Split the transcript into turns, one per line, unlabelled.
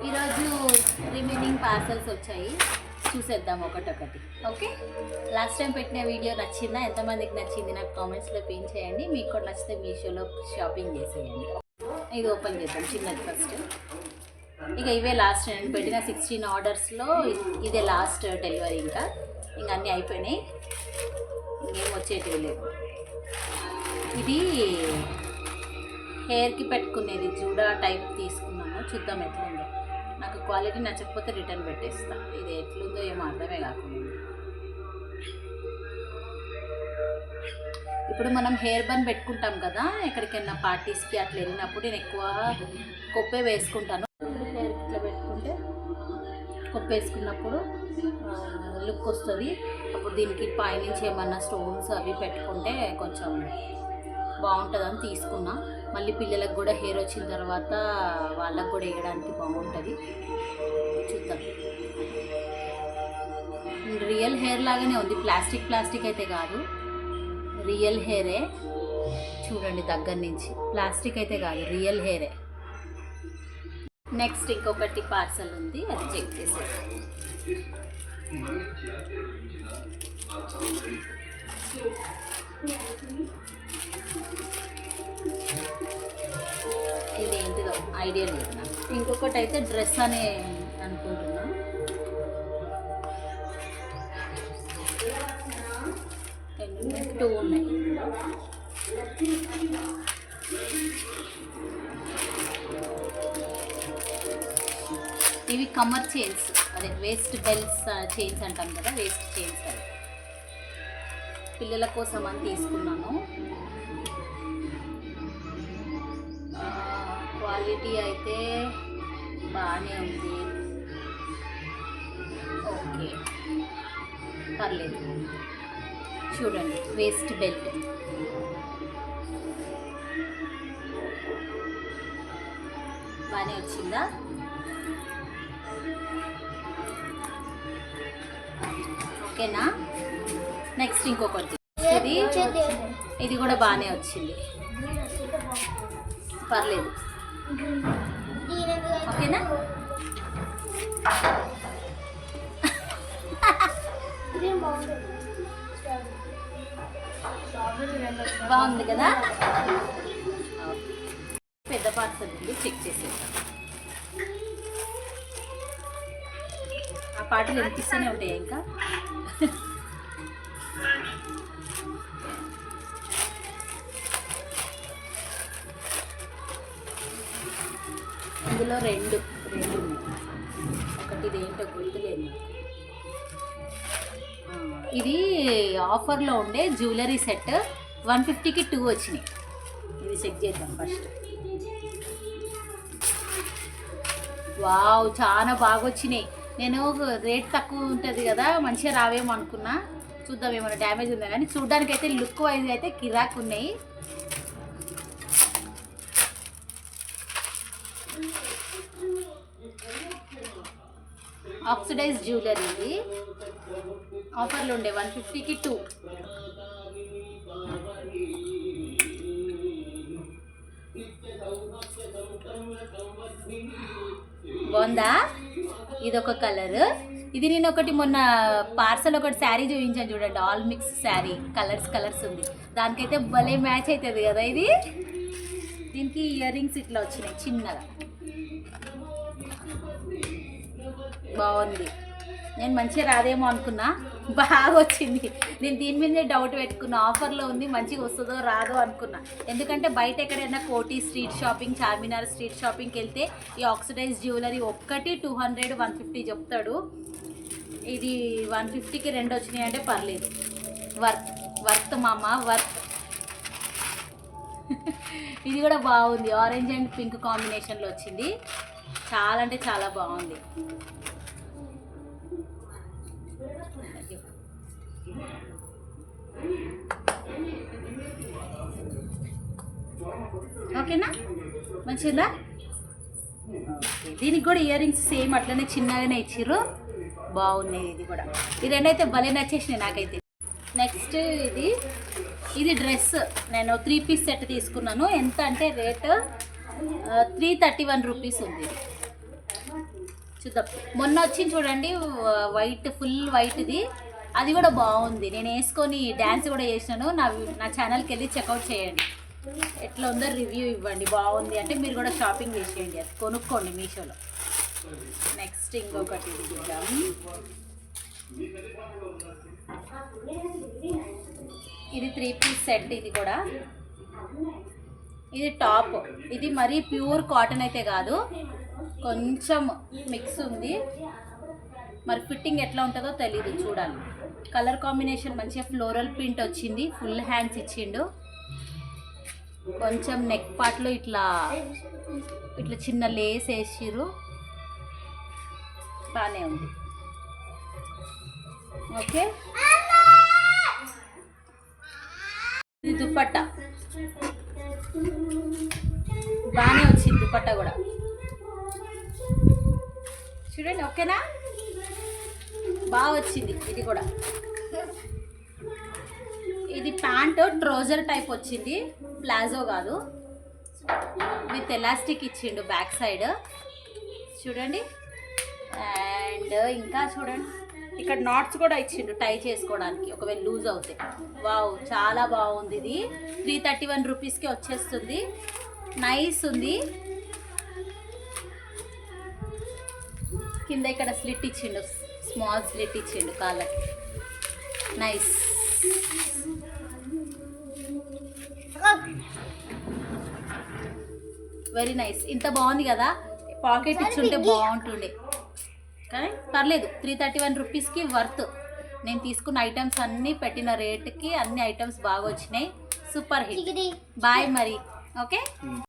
ఈరోజు remaining parcels వచ్చాయి, చూసేద్దాం ఒకటొకటి. ఓకే, లాస్ట్ టైం పెట్టిన వీడియో నచ్చిందా? ఎంతమందికి నచ్చింది నాకు కామెంట్స్లో పిన్ చేయండి. మీకు కూడా నచ్చితే మీషోలో షాపింగ్ చేసేయండి. ఇది ఓపెన్ చేద్దాం, చిన్నది ఫస్ట్. ఇక ఇవే లాస్ట్ నేను పెట్టిన 16 ఆర్డర్స్లో ఇదే లాస్ట్ డెలివరీ. ఇంకా అన్నీ అయిపోయినాయి, ఇంకేం వచ్చేటివి లేవు. ఇది హెయిర్కి పెట్టుకునేది జూడా టైప్ తీసుకున్నాను, చూద్దాం ఎట్లుందో. నాకు క్వాలిటీ నచ్చకపోతే రిటర్న్ పెట్టేస్తా. ఇది ఎట్లుందో ఏమో అర్థమే కాకుండా. ఇప్పుడు మనం హెయిర్ బన్ పెట్టుకుంటాం కదా, ఎక్కడికైనా పార్టీస్కి అట్లా వెళ్ళినప్పుడు నేను ఎక్కువ కొప్పే వేసుకుంటాను. హెయిర్ ఇట్లా పెట్టుకుంటే కొప్ప వేసుకున్నప్పుడు లుక్ వస్తుంది. అప్పుడు దీనికి పైనుంచి ఏమన్నా స్టోన్స్ అవి పెట్టుకుంటే కొంచెం బాగుంటుందని తీసుకున్నా. మళ్ళీ పిల్లలకు కూడా హెయిర్ వచ్చిన తర్వాత వాళ్ళకు కూడా వేయడానికి బాగుంటుంది. చూద్దాం. రియల్ హెయిర్ లాగానే ఉంది, ప్లాస్టిక్ అయితే కాదు, రియల్ హెయిరే. చూడండి దగ్గర నుంచి, ప్లాస్టిక్ అయితే కాదు, రియల్ హెయిరే. నెక్స్ట్ ఇంకొకటి పార్సల్ ఉంది, అది చెక్ చేసేది. ఇది ఏంటిదో ఐడియా లేదు నాకు. ఇంకొకటి అయితే డ్రెస్ అనే అనుకుంటున్నా. టూ ఉన్నాయి. ఇవి కమర్ చైన్స్, అదే వేస్ట్ బెల్ట్స్ చైన్స్ అంటాం కదా, వేస్ట్ చైన్స్. అది పిల్లల కోసం అని తీసుకున్నాను. క్వాలిటీ అయితే బాగానే ఉంది, ఓకే పర్లేదు. చూడండి, వేస్ట్ బెల్ట్ బాగానే వచ్చిందా? ఓకేనా? నెక్స్ట్ ఇంకొకటి, ఇది కూడా బాగానే వచ్చింది, పర్లేదు. ఓకేనా? బాగుంది కదా? పెద్ద పార్సల్ ఉంది, చెక్ చేసేద్దాం. ఆ పాటలు వినిపిస్తూనే ఉంటాయి ఇంకా. ఇందులో రెండు ఉన్నాయి. ఒకటి ఇదేంటో గుర్తులేదు. ఇది ఆఫర్లో ఉండే జ్యువెలరీ సెట్ 150కి 2 వచ్చినాయి. ఇది చెక్ చేద్దాం ఫస్ట్. వావ్, చాలా బాగా వచ్చినాయి. నేను రేట్ తక్కువ ఉంటుంది కదా, మంచిగా రావేమో అనుకున్నా. చూద్దాం ఏమైనా డ్యామేజ్ ఉందా కానీ. చూడ్డానికి అయితే లుక్ వైజ్ అయితే కిరాక్ ఉన్నాయి. ఆక్సిడైజ్ జ్యువెలరీ, ఇది ఆఫర్లో ఉండే 150కి 2. బాగుందా? ఇదొక కలర్. ఇది నేను ఒకటి మొన్న పార్సల్ ఒకటి శారీ చూపించాను చూడండి, ఆల్ మిక్స్ శారీ, కలర్స్ ఉంది. దానికైతే భలే మ్యాచ్ అవుతుంది కదా ఇది. దీనికి ఇయర్ రింగ్స్ ఇట్లా వచ్చినాయి చిన్నగా, బాగుంది. నేను మంచిగా రాదేమో అనుకున్నా, బాగా వచ్చింది. నేను దీని మీదే డౌట్ పెట్టుకున్నా, ఆఫర్లో ఉంది మంచిగా వస్తుందో రాదో అనుకున్నా. ఎందుకంటే బయట ఎక్కడైనా కోటి స్ట్రీట్ షాపింగ్, చార్మినార్ స్ట్రీట్ షాపింగ్కి వెళ్తే ఈ ఆక్సిడైజ్ జ్యువెలరీ ఒక్కటి 200, 150 చెప్తాడు. ఇది 150కి 2 వచ్చినాయి అంటే పర్లేదు. వర్త్ మామ, వర్త్. ఇది కూడా బాగుంది, ఆరెంజ్ అండ్ పింక్ కాంబినేషన్లో వచ్చింది. చాలా అంటే చాలా బాగుంది. ఓకేనా? మంచిదా? దీనికి కూడా ఇయర్ రింగ్స్ సేమ్ అట్లనే చిన్నగానే ఇచ్చిర్రు, బాగున్నాయి. ఇది కూడా, ఈ రెండైతే భలే నచ్చేసినాయి నాకైతే. నెక్స్ట్ ఇది డ్రెస్. నేను 3 పీస్ సెట్ తీసుకున్నాను. ఎంత అంటే రేట్ 331 రూపీస్ ఉంది. చూద్దాం. మొన్న వచ్చింది చూడండి వైట్, ఫుల్ వైట్ది, అది కూడా బాగుంది. నేను వేసుకొని డ్యాన్స్ కూడా చేసినాను. నా ఛానల్కి వెళ్ళి చెక్అవుట్ చేయండి, ఎట్లా ఉందో రివ్యూ ఇవ్వండి. బాగుంది అంటే మీరు కూడా షాపింగ్ చేసేయండి, అది కొనుక్కోండి మీషోలో. నెక్స్ట్ ఇంకొకటి చూద్దాం. ఇది 3 పీస్ సెట్. ఇది కూడా, ఇది టాప్. ఇది మరీ ప్యూర్ కాటన్ అయితే కాదు, కొంచెం మిక్స్ ఉంది. మరి ఫిట్టింగ్ ఎట్లా ఉంటుందో తెలీదు, చూడాలి. కలర్ కాంబినేషన్ మంచిగా ఫ్లోరల్ ప్రింట్ వచ్చింది. ఫుల్ హ్యాండ్స్ ఇచ్చిండు. కొంచెం నెక్ పార్ట్లో ఇట్లా చిన్న లేస్ వేసిర్రు, బాగానే ఉంది. ఓకే, ఇది దుపట్టా బాగానే వచ్చింది. దుపట్టా కూడా చూడండి, ఓకేనా, బాగా వచ్చింది. ఇది కూడా, ఇది ప్యాంట్ ట్రౌజర్ టైప్ వచ్చింది, ప్లాజో కాదు. విత్ ఎలాస్టిక్ ఇచ్చిండు బ్యాక్ సైడ్, చూడంండి. అండ్ ఇంకా చూడండి, ఇక్కడ నాట్స్ కూడా ఇచ్చిండు టై చేసుకోవడానికి ఒకవేళ లూజ్ అవుతాయి. వావ్, చాలా బాగుంది. ఇది 331 రూపీస్కి వచ్చేస్తుంది. నైస్ ఉంది. కింద ఇక్కడ స్లిట్ ఇచ్చిండు, స్మాల్ స్లిట్ ఇచ్చిండు కాళ్ళకి. నైస్. Very nice. ఇంత బాగుంది కదా, పాకెట్ ఇచ్చుంటే బాగుంటుండే, కానీ పర్లేదు. 331 రూపీస్కి వర్త్. నేను తీసుకున్న ఐటమ్స్ అన్నీ పెట్టిన రేట్కి అన్ని ఐటమ్స్ బాగా వచ్చినాయి. Super hit. బాయ్ మరి. ఓకే.